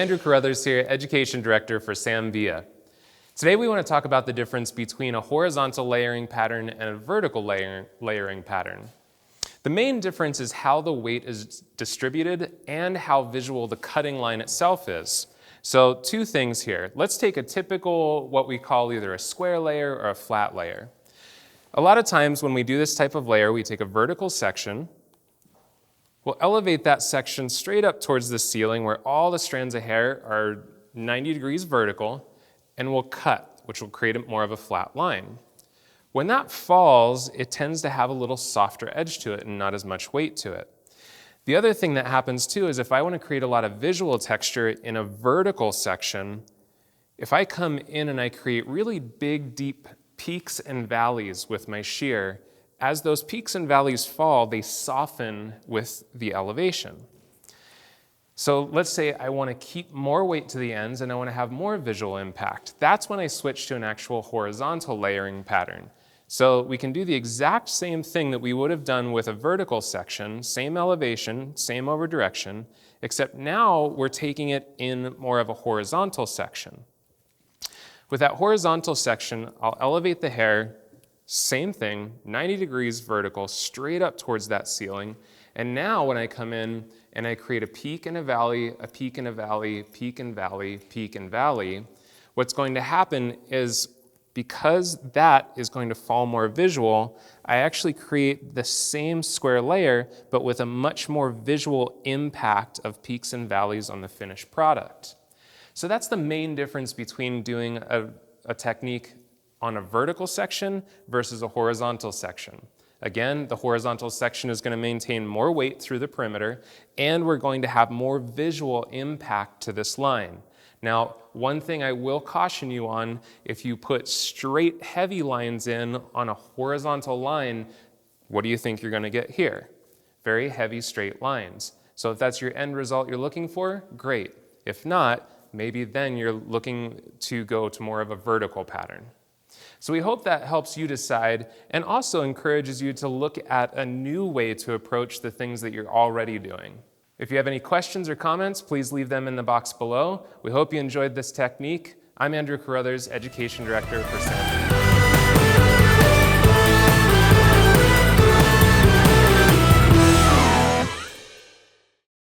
Andrew Carruthers here, Education Director for Sam Villa. Today we want to talk about the difference between a horizontal layering pattern and a vertical layering pattern. The main difference is how the weight is distributed and how visual the cutting line itself is. So two things here. Let's take a typical, what we call either a square layer or a flat layer. A lot of times when we do this type of layer, we take a vertical section. We'll elevate that section straight up towards the ceiling where all the strands of hair are 90 degrees vertical, and we'll cut, which will create more of a flat line. When that falls, it tends to have a little softer edge to it and not as much weight to it. The other thing that happens too is if I want to create a lot of visual texture in a vertical section, if I come in and I create really big, deep peaks and valleys with my shear, as those peaks and valleys fall, they soften with the elevation. So let's say I want to keep more weight to the ends and I want to have more visual impact. That's when I switch to an actual horizontal layering pattern. So we can do the exact same thing that we would have done with a vertical section, same elevation, same over direction, except now we're taking it in more of a horizontal section. With that horizontal section, I'll elevate the hair. Same thing, 90 degrees vertical, straight up towards that ceiling. And now when I come in and I create a peak and a valley, a peak and a valley, peak and valley, peak and valley, what's going to happen is because that is going to fall more visual, I actually create the same square layer, but with a much more visual impact of peaks and valleys on the finished product. So that's the main difference between doing a technique on a vertical section versus a horizontal section. Again, the horizontal section is going to maintain more weight through the perimeter, and we're going to have more visual impact to this line. Now, one thing I will caution you on, if you put straight heavy lines in on a horizontal line, what do you think you're going to get here? Very heavy straight lines. So if that's your end result you're looking for, great. If not, maybe then you're looking to go to more of a vertical pattern. So we hope that helps you decide and also encourages you to look at a new way to approach the things that you're already doing. If you have any questions or comments, please leave them in the box below. We hope you enjoyed this technique. I'm Andrew Carruthers, Education Director for Sam Villa.